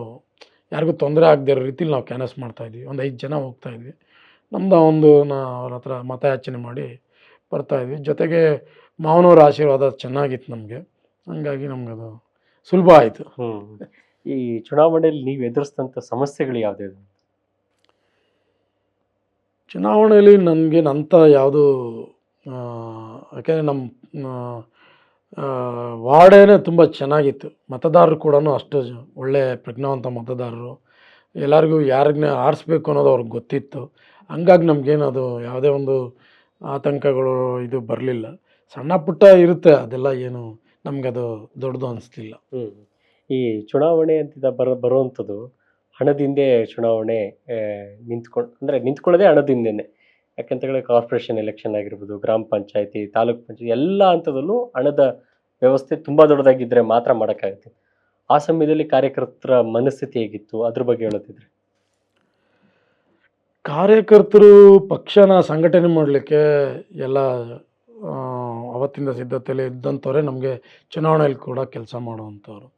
ಯಾರಿಗೂ ತೊಂದರೆ ಆಗದೇ ಇರೋ ರೀತಿಲಿ ನಾವು ಕ್ಯಾನ್ವಾಸ್ ಮಾಡ್ತಾಯಿದ್ವಿ. ಒಂದು 5 ಜನ ಹೋಗ್ತಾಯಿದ್ವಿ. ನಮ್ಮದು ಅವ್ರ ಹತ್ರ ಮತಯಾಚನೆ ಮಾಡಿ ಬರ್ತಾಯಿದ್ವಿ. ಜೊತೆಗೆ ಮಾವನವ್ರ ಆಶೀರ್ವಾದ ಚೆನ್ನಾಗಿತ್ತು ನಮಗೆ. ಹಂಗಾಗಿ ನಮಗದು ಸುಲಭ ಆಯಿತು. ಈ ಚುನಾವಣೆಯಲ್ಲಿ ನೀವು ಎದುರಿಸಿದಂಥ ಸಮಸ್ಯೆಗಳು ಯಾವುದ್ಯಾವುದು? ಚುನಾವಣೆಯಲ್ಲಿ ನನಗೇನಂತ ಯಾವುದು, ಯಾಕೆಂದರೆ ನಮ್ಮ ವಾರ್ಡೇನೇ ತುಂಬ ಚೆನ್ನಾಗಿತ್ತು. ಮತದಾರರು ಕೂಡ ಅಷ್ಟು ಒಳ್ಳೆಯ ಪ್ರಜ್ಞಾವಂತ ಮತದಾರರು. ಎಲ್ಲರಿಗೂ ಯಾರನ್ನ ಆರಿಸ್ಬೇಕು ಅನ್ನೋದು ಅವ್ರಿಗೆ ಗೊತ್ತಿತ್ತು. ಹಂಗಾಗಿ ನಮಗೇನದು ಯಾವುದೇ ಒಂದು ಆತಂಕಗಳು ಇದು ಬರಲಿಲ್ಲ. ಸಣ್ಣ ಪುಟ್ಟ ಇರುತ್ತೆ, ಅದೆಲ್ಲ ಏನು ನಮಗದು ದೊಡ್ಡದು ಅನಿಸ್ಲಿಲ್ಲ. ಈ ಚುನಾವಣೆ ಅಂತ ಬರುವಂಥದ್ದು ಹಣದಿಂದೇ ಚುನಾವಣೆ ನಿಂತ್ಕೊಳ್ಳೋದೇ ಹಣದಿಂದೇನೆ. ಯಾಕಂತೇಳಿ ಕಾರ್ಪೊರೇಷನ್ ಎಲೆಕ್ಷನ್ ಆಗಿರ್ಬೋದು, ಗ್ರಾಮ ಪಂಚಾಯತಿ, ತಾಲೂಕ್ ಪಂಚಾಯತಿ ಎಲ್ಲ ಹಂತದಲ್ಲೂ ಹಣದ ವ್ಯವಸ್ಥೆ ತುಂಬ ದೊಡ್ಡದಾಗಿದ್ದರೆ ಮಾತ್ರ ಮಾಡೋಕ್ಕಾಗುತ್ತೆ. ಆ ಸಮಯದಲ್ಲಿ ಕಾರ್ಯಕರ್ತರ ಮನಸ್ಥಿತಿ ಹೇಗಿತ್ತು, ಅದ್ರ ಬಗ್ಗೆ ಹೇಳೋದಿದ್ರೆ? ಕಾರ್ಯಕರ್ತರು ಪಕ್ಷನ ಸಂಘಟನೆ ಮಾಡಲಿಕ್ಕೆ ಎಲ್ಲ ಅವತ್ತಿಂದ ಸಿದ್ಧತೆಯಲ್ಲಿ ಇದ್ದಂಥವ್ರೆ ನಮಗೆ ಚುನಾವಣೆಯಲ್ಲಿ ಕೂಡ ಕೆಲಸ ಮಾಡುವಂಥವ್ರು.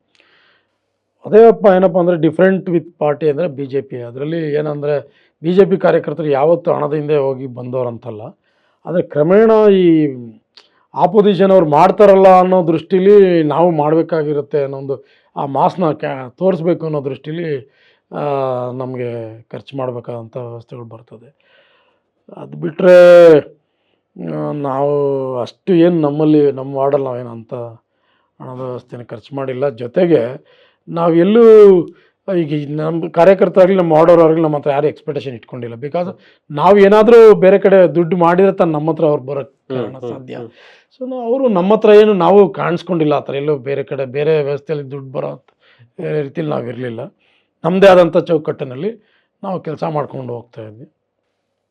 ಏನಪ್ಪ ಅಂದರೆ ಡಿಫ್ರೆಂಟ್ ವಿತ್ ಪಾರ್ಟಿ ಅಂದರೆ BJP. ಅದರಲ್ಲಿ ಏನಂದರೆ BJP ಕಾರ್ಯಕರ್ತರು ಯಾವತ್ತೂ ಹಣದಿಂದ ಹೋಗಿ ಬಂದವರಂತಲ್ಲ. ಆದರೆ ಕ್ರಮೇಣ ಈ ಆಪೋಸಿಷನ್ ಅವ್ರು ಮಾಡ್ತಾರಲ್ಲ ಅನ್ನೋ ದೃಷ್ಟಿಲಿ ನಾವು ಮಾಡಬೇಕಾಗಿರುತ್ತೆ ಅನ್ನೋ ಒಂದು ಆ ಮಾಸ್ನ ತೋರಿಸ್ಬೇಕು ಅನ್ನೋ ದೃಷ್ಟಿಲಿ ನಮಗೆ ಖರ್ಚು ಮಾಡಬೇಕಾದಂಥ ವ್ಯವಸ್ಥೆಗಳು ಬರ್ತದೆ. ಅದು ಬಿಟ್ಟರೆ ನಾವು ಅಷ್ಟು ಏನು ನಮ್ಮಲ್ಲಿ ನಮ್ಮ ವಾರ್ಡಲ್ಲಿ ನಾವೇನು ಅಂಥ ಹಣದ ವ್ಯವಸ್ಥೆನ ಖರ್ಚು ಮಾಡಿಲ್ಲ. ಜೊತೆಗೆ ನಾವೆಲ್ಲೂ ಈಗ ನಮ್ಮ ಕಾರ್ಯಕರ್ತರಾಗಲಿ ನಮ್ಮ ವಾರ್ಡವ್ರಾಗಲಿ ನಮ್ಮ ಹತ್ರ ಯಾರು ಎಕ್ಸ್ಪೆಕ್ಟೇಷನ್ ಇಟ್ಕೊಂಡಿಲ್ಲ. ಬಿಕಾಸ್ ನಾವು ಏನಾದರೂ ಬೇರೆ ಕಡೆ ದುಡ್ಡು ಮಾಡಿದ್ರೆ ತಾನು ನಮ್ಮ ಹತ್ರ ಅವ್ರು ಬರೋಕ್ಕೆ ಸಾಧ್ಯ. ಸೊ ಅವರು ನಮ್ಮ ಹತ್ರ ಏನು ನಾವು ಕಾಣಿಸ್ಕೊಂಡಿಲ್ಲ. ಆ ಥರ ಎಲ್ಲೂ ಬೇರೆ ಕಡೆ ಬೇರೆ ವ್ಯವಸ್ಥೆಯಲ್ಲಿ ದುಡ್ಡು ಬರೋ ರೀತಿಯಲ್ಲಿ ನಾವು ಇರಲಿಲ್ಲ. ನಮ್ಮದೇ ಆದಂಥ ಚೌಕಟ್ಟಿನಲ್ಲಿ ನಾವು ಕೆಲಸ ಮಾಡ್ಕೊಂಡು ಹೋಗ್ತಾ ಇದ್ವಿ.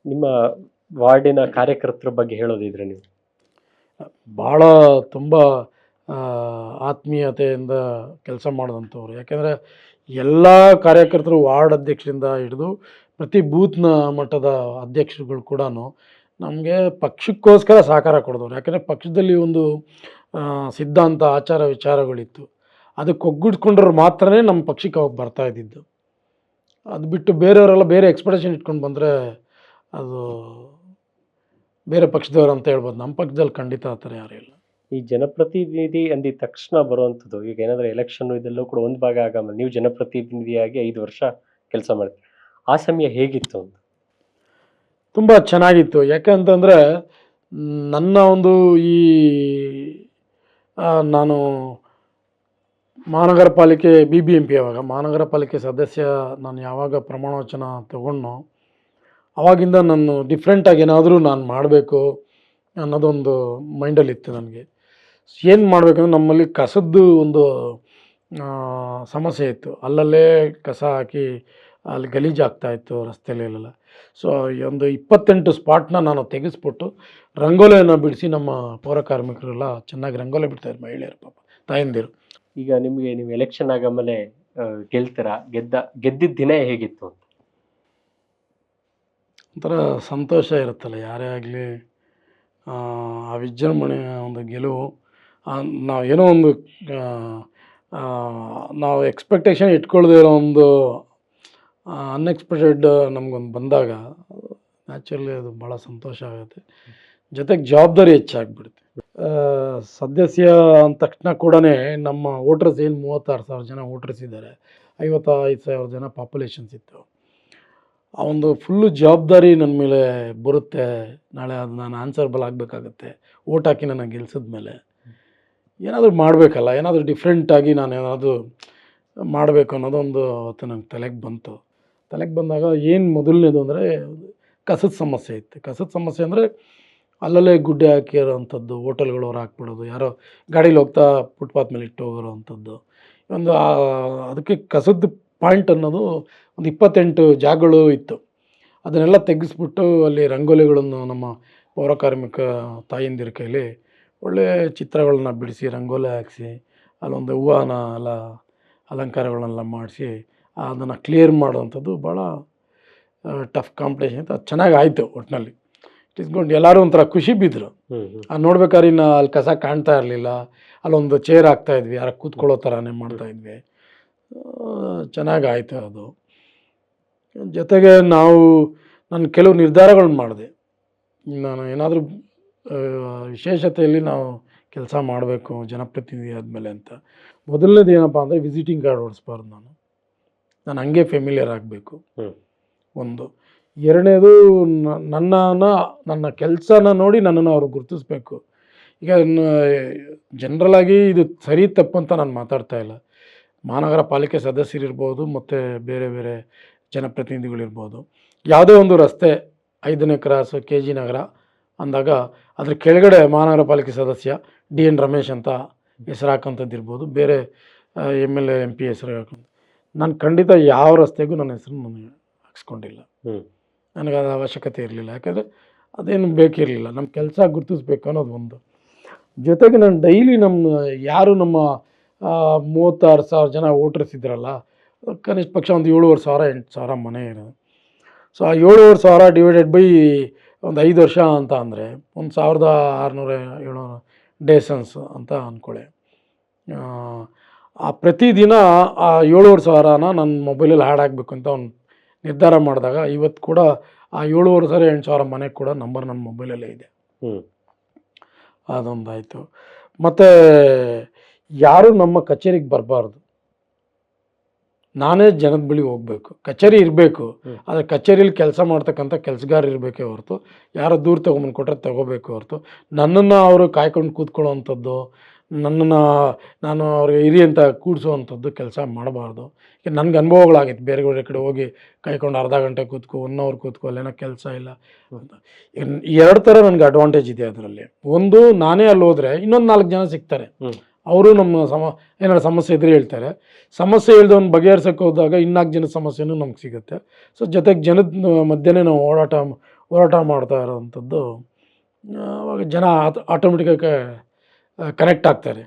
ನಿಮ್ಮ ವಾರ್ಡಿನ ಕಾರ್ಯಕರ್ತರ ಬಗ್ಗೆ ಹೇಳೋದಿದ್ರೆ ನೀವು? ಭಾಳ ತುಂಬ ಆತ್ಮೀಯತೆಯಿಂದ ಕೆಲಸ ಮಾಡಿದಂಥವ್ರು. ಯಾಕೆಂದರೆ ಎಲ್ಲ ಕಾರ್ಯಕರ್ತರು ವಾರ್ಡ್ ಅಧ್ಯಕ್ಷರಿಂದ ಹಿಡಿದು ಪ್ರತಿ ಬೂತ್ನ ಮಟ್ಟದ ಅಧ್ಯಕ್ಷರುಗಳು ಕೂಡ ನಮಗೆ ಪಕ್ಷಕ್ಕೋಸ್ಕರ ಸಹಕಾರ ಕೊಡಿದವ್ರು. ಯಾಕೆಂದರೆ ಪಕ್ಷದಲ್ಲಿ ಒಂದು ಸಿದ್ಧಾಂತ, ಆಚಾರ ವಿಚಾರಗಳಿತ್ತು. ಅದಕ್ಕೆ ಒಗ್ಗೂಡ್ಸ್ಕೊಂಡ್ರೆ ಮಾತ್ರನೇ ನಮ್ಮ ಪಕ್ಷಕ್ಕೆ ಅವಾಗ ಬರ್ತಾ ಇದ್ದಿದ್ದು. ಅದು ಬಿಟ್ಟು ಬೇರೆಯವರೆಲ್ಲ ಬೇರೆ ಎಕ್ಸ್ಪೆಕ್ಟೇಷನ್ ಇಟ್ಕೊಂಡು ಬಂದರೆ ಅದು ಬೇರೆ ಪಕ್ಷದವ್ರು ಅಂತ ಹೇಳ್ಬೋದು. ನಮ್ಮ ಪಕ್ಷದಲ್ಲಿ ಖಂಡಿತ ಆ ಥರ ಯಾರೂ ಇಲ್ಲ. ಈ ಜನಪ್ರತಿನಿಧಿ ಅಂದಿದ ತಕ್ಷಣ ಬರುವಂಥದ್ದು, ಈಗ ಏನಾದರೂ ಎಲೆಕ್ಷನ್ ಇದೆಲ್ಲೂ ಕೂಡ ಒಂದು ಭಾಗ ಆಗಮಲ್ಲ, ನೀವು ಜನಪ್ರತಿನಿಧಿಯಾಗಿ 5 ವರ್ಷ ಕೆಲಸ ಮಾಡಿದ್ರಿ. ಆ ಸಮಯ ಹೇಗಿತ್ತು ಅಂತ? ತುಂಬ ಚೆನ್ನಾಗಿತ್ತು. ಯಾಕಂತಂದರೆ ನನ್ನ ಒಂದು ಈ ನಾನು ಮಹಾನಗರ ಪಾಲಿಕೆ BBMP ಯಾವಾಗ ಮಹಾನಗರ ಪಾಲಿಕೆ ಸದಸ್ಯ ನಾನು ಯಾವಾಗ ಪ್ರಮಾಣ ವಚನ ತಗೊಂಡ್ನೋ ಆವಾಗಿಂದ ನಾನು ಡಿಫ್ರೆಂಟಾಗಿ ಏನಾದರೂ ನಾನು ಮಾಡಬೇಕು ಅನ್ನೋದೊಂದು ಮೈಂಡಲ್ಲಿತ್ತು ನನಗೆ. ಏನು ಮಾಡಬೇಕಂದ್ರೆ ನಮ್ಮಲ್ಲಿ ಕಸದ್ದು ಒಂದು ಸಮಸ್ಯೆ ಇತ್ತು. ಅಲ್ಲಲ್ಲೇ ಕಸ ಹಾಕಿ ಅಲ್ಲಿ ಗಲೀಜಾಗ್ತಾಯಿತ್ತು ರಸ್ತೆಯಲ್ಲೆಲ್ಲ. ಸೊ ಒಂದು 28 ಸ್ಪಾಟ್ನ ನಾನು ತೆಗೆಸ್ಬಿಟ್ಟು ರಂಗೋಲಿಯನ್ನು ಬಿಡಿಸಿ ನಮ್ಮ ಪೌರ ಕಾರ್ಮಿಕರೆಲ್ಲ ಚೆನ್ನಾಗಿ ರಂಗೋಲಿ ಬಿಡ್ತಾಯಿದ್ರು, ಮಹಿಳೆಯರು ಪಾಪ ತಾಯಂದಿರು. ಈಗ ನಿಮಗೆ ನೀವು ಎಲೆಕ್ಷನ್ ಆಗಮೇಲೆ ಗೆಲ್ತೀರಾ, ಗೆದ್ದಿದ್ದ ದಿನ ಹೇಗಿತ್ತು ಅಂತ? ಒಂಥರ ಸಂತೋಷ ಇರುತ್ತಲ್ಲ, ಯಾರೇ ಆಗಲಿ ಆ ವಿಜೃಂಭಣೆಯ ಒಂದು ಗೆಲುವು. ನಾವು ಏನೋ ಒಂದು ನಾವು ಎಕ್ಸ್ಪೆಕ್ಟೇಷನ್ ಇಟ್ಕೊಳ್ದೇ ಇರೋ ಒಂದು ಅನ್ಎಕ್ಸ್ಪೆಕ್ಟೆಡ್ ನಮಗೊಂದು ಬಂದಾಗ ನ್ಯಾಚುರಲಿ ಅದು ಭಾಳ ಸಂತೋಷ ಆಗುತ್ತೆ. ಜೊತೆಗೆ ಜವಾಬ್ದಾರಿ ಹೆಚ್ಚಾಗ್ಬಿಡುತ್ತೆ. ಸದಸ್ಯ ಅಂದ ತಕ್ಷಣ ಕೂಡ ನಮ್ಮ ವೋಟರ್ಸ್ ಏನು 36,000 ಜನ ವೋಟರ್ಸ್ ಇದ್ದಾರೆ, 55,000 ಜನ ಪಾಪ್ಯುಲೇಷನ್ಸ್ ಇತ್ತು. ಆ ಒಂದು ಫುಲ್ಲು ಜವಾಬ್ದಾರಿ ನನ್ನ ಮೇಲೆ ಬರುತ್ತೆ. ನಾಳೆ ಅದು ನಾನು ಆನ್ಸರ್ಬಲ್ ಆಗಬೇಕಾಗತ್ತೆ. ವೋಟ್ ಹಾಕಿ ನನ್ನ ಗೆಲ್ಸಿದ ಮೇಲೆ ಏನಾದರೂ ಮಾಡಬೇಕಲ್ಲ, ಏನಾದರೂ ಡಿಫ್ರೆಂಟಾಗಿ ನಾನು ಏನಾದರೂ ಮಾಡಬೇಕು ಅನ್ನೋದೊಂದು ಅವತ್ತು ನನಗೆ ತಲೆಗೆ ಬಂತು. ತಲೆಗೆ ಬಂದಾಗ ಏನು ಮೊದಲನೇದು ಅಂದರೆ ಕಸದ ಸಮಸ್ಯೆ ಇತ್ತು. ಕಸದ ಸಮಸ್ಯೆ ಅಂದರೆ ಅಲ್ಲಲ್ಲೇ ಗುಡ್ಡೆ ಹಾಕಿರೋವಂಥದ್ದು, ಹೋಟೆಲ್ಗಳು ಹೊರ ಹಾಕ್ಬಿಡೋದು, ಯಾರೋ ಗಾಡೀಲಿ ಹೋಗ್ತಾ ಫುಟ್ಪಾತ್ ಮೇಲೆ ಇಟ್ಟು ಹೋಗಿರೋ ಅಂಥದ್ದು. ಒಂದು ಅದಕ್ಕೆ ಕಸದ ಪಾಯಿಂಟ್ ಅನ್ನೋದು ಒಂದು 28 ಜಾಗಗಳು ಇತ್ತು. ಅದನ್ನೆಲ್ಲ ತೆಗೆಸ್ಬಿಟ್ಟು ಅಲ್ಲಿ ರಂಗೋಲಿಗಳನ್ನು ನಮ್ಮ ಪೌರ ಕಾರ್ಮಿಕ ತಾಯಂದಿರ ಕೈಲಿ ಒಳ್ಳೆಯ ಚಿತ್ರಗಳನ್ನ ಬಿಡಿಸಿ ರಂಗೋಲಿ ಹಾಕಿಸಿ ಅಲ್ಲೊಂದು ಹೂವನ ಎಲ್ಲ ಅಲಂಕಾರಗಳನ್ನೆಲ್ಲ ಮಾಡಿಸಿ ಅದನ್ನು ಕ್ಲಿಯರ್ ಮಾಡೋವಂಥದ್ದು ಭಾಳ ಟಫ್ ಕಾಂಪಿಟೇಷನ್ ಇತ್ತು. ಅದು ಚೆನ್ನಾಗಿ ಆಯಿತು. ಒಟ್ಟಿನಲ್ಲಿ ಇಟ್ಸ್ಕೊಂಡು ಎಲ್ಲರೂ ಒಂಥರ ಖುಷಿ ಬಿದ್ದರು. ನೋಡ್ಬೇಕಾದ್ರೆ ಇನ್ನು ಅಲ್ಲಿ ಕಸ ಕಾಣ್ತಾ ಇರಲಿಲ್ಲ, ಅಲ್ಲೊಂದು ಚೇರ್ ಹಾಕ್ತಾಯಿದ್ವಿ, ಯಾರು ಕೂತ್ಕೊಳ್ಳೋ ಥರನೇ ಮಾಡ್ತಾಯಿದ್ವಿ. ಚೆನ್ನಾಗಾಯಿತು ಅದು. ಜೊತೆಗೆ ನಾನು ಕೆಲವು ನಿರ್ಧಾರಗಳನ್ನ ಮಾಡಿದೆ. ನಾನು ಏನಾದರೂ ವಿಶೇಷತೆಯಲ್ಲಿ ನಾವು ಕೆಲಸ ಮಾಡಬೇಕು ಜನಪ್ರತಿನಿಧಿ ಆದಮೇಲೆ ಅಂತ. ಮೊದಲನೇದು ಏನಪ್ಪ ಅಂದರೆ ವಿಸಿಟಿಂಗ್ ಕಾರ್ಡ್ ಹೊಡಿಸ್ಬಾರ್ದು. ನಾನು ಹಂಗೆ ಫೆಮಿಲಿಯರ್ ಆಗಬೇಕು ಒಂದು. ಎರಡನೇದು ನನ್ನ ಕೆಲಸನ ನೋಡಿ ನನ್ನನ್ನು ಅವರು ಗುರುತಿಸ್ಬೇಕು. ಈಗ ಜನರಲಾಗಿ ಇದು ಸರಿ ತಪ್ಪು ಅಂತ ನಾನು ಮಾತಾಡ್ತಾ ಇಲ್ಲ. ಮಹಾನಗರ ಪಾಲಿಕೆ ಸದಸ್ಯರಿರ್ಬೋದು ಮತ್ತು ಬೇರೆ ಬೇರೆ ಜನಪ್ರತಿನಿಧಿಗಳಿರ್ಬೋದು, ಯಾವುದೇ ಒಂದು ರಸ್ತೆ 5ನೇ ಕ್ರಾಸು KG ನಗರ ಅಂದಾಗ ಅದ್ರ ಕೆಳಗಡೆ ಮಹಾನಗರ ಪಾಲಿಕೆ ಸದಸ್ಯ DN ರಮೇಶ್ ಅಂತ ಹೆಸರು ಹಾಕೋಂಥದ್ದು ಇರ್ಬೋದು, ಬೇರೆ MLA MP ಹೆಸರು ಹಾಕೊಂಡು. ನಾನು ಖಂಡಿತ ಯಾವ ರಸ್ತೆಗೂ ನನ್ನ ಹೆಸರು ನಾನು ಹಾಕ್ಸ್ಕೊಂಡಿಲ್ಲ. ನನಗೆ ಅದು ಅವಶ್ಯಕತೆ ಇರಲಿಲ್ಲ. ಯಾಕಂದರೆ ಅದೇನು ಬೇಕಿರಲಿಲ್ಲ. ನಮ್ಮ ಕೆಲಸ ಗುರುತಿಸ್ಬೇಕು ಅನ್ನೋದು ಒಂದು. ಜೊತೆಗೆ ನಾನು ಡೈಲಿ ಯಾರು ನಮ್ಮ 36,000 ಜನ ವೋಟರ್ಸ್ ಇದ್ರಲ್ಲ, ಕನಿಷ್ಠ ಪಕ್ಷ ಒಂದು 7,500 8,000 ಮನೆ ಇರೋದು. ಸೊ ಆ 7,500 ಡಿವೈಡೆಡ್ ಬೈ ಒಂದು 5 ವರ್ಷ ಅಂತ ಅಂದರೆ ಒಂದು 1,600-700 ಡೇಸನ್ಸ್ ಅಂತ ಅಂದ್ಕೊಳ್ಳಿ. ಆ ಪ್ರತಿದಿನ ಆ 7,500ನ ನನ್ನ ಮೊಬೈಲಲ್ಲಿ ಆ್ಯಡ್ ಆಗಬೇಕು ಅಂತ ಒಂದು ನಿರ್ಧಾರ ಮಾಡಿದಾಗ ಇವತ್ತು ಕೂಡ ಆ 7,500-8,000 ಮನೆ ಕೂಡ ನಂಬರ್ ನನ್ನ ಮೊಬೈಲಲ್ಲೇ ಇದೆ. ಅದೊಂದಾಯಿತು. ಮತ್ತು ಯಾರೂ ನಮ್ಮ ಕಚೇರಿಗೆ ಬರಬಾರ್ದು. ನಾನೇ ಜನದ ಬಳಿ ಹೋಗಬೇಕು. ಕಚೇರಿ ಇರಬೇಕು, ಆದರೆ ಕಚೇರಿಯಲ್ಲಿ ಕೆಲಸ ಮಾಡ್ತಕ್ಕಂಥ ಕೆಲಸಗಾರ ಇರಬೇಕೇ ಹೊರತು ಯಾರೋ ದೂರ ತೊಗೊಂಬಂದು ಕೊಟ್ಟರೆ ತೊಗೋಬೇಕು ಹೊರತು ನನ್ನನ್ನು ಅವರು ಕಾಯ್ಕೊಂಡು ಕೂತ್ಕೊಳ್ಳೋವಂಥದ್ದು, ನಾನು ಅವ್ರಿಗೆ ಹಿರಿ ಅಂತ ಕೂಡಿಸೋವಂಥದ್ದು ಕೆಲಸ ಮಾಡಬಾರ್ದು. ಈಗ ನನಗೆ ಅನುಭವಗಳಾಗಿತ್ತು. ಬೇರೆ ಕಡೆ ಹೋಗಿ ಕಾಯ್ಕೊಂಡು ಅರ್ಧ ಗಂಟೆ ಕೂತ್ಕೊ, 1 ಅವರ್ ಕೂತ್ಕೊ, ಅಲ್ಲೇನೋ ಕೆಲಸ ಇಲ್ಲ ಅಂತ. 2 ಥರ ನನಗೆ ಅಡ್ವಾಂಟೇಜ್ ಇದೆ ಅದರಲ್ಲಿ. ಒಂದು, ನಾನೇ ಅಲ್ಲಿ ಹೋದರೆ ಇನ್ನೊಂದು 4 ಜನ ಸಿಗ್ತಾರೆ. ಅವರು ನಮ್ಮ ಏನಾದ್ರು ಸಮಸ್ಯೆ ಇದ್ರೆ ಹೇಳ್ತಾರೆ. ಸಮಸ್ಯೆ ಹೇಳ್ದವನ್ನ ಬಗೆಹರಿಸೋಕೆ ಹೋದಾಗ 4 ಜನದ ಸಮಸ್ಯೆನೂ ನಮ್ಗೆ ಸಿಗುತ್ತೆ. ಸೊ ಜೊತೆಗೆ ಜನದ ಮಧ್ಯೆ ನಾವು ಹೋರಾಟ ಮಾಡ್ತಾ ಇರೋವಂಥದ್ದು. ಅವಾಗ ಜನ ಆಟೋಮೆಟಿಕಾಗಿ ಕನೆಕ್ಟ್ ಆಗ್ತಾರೆ.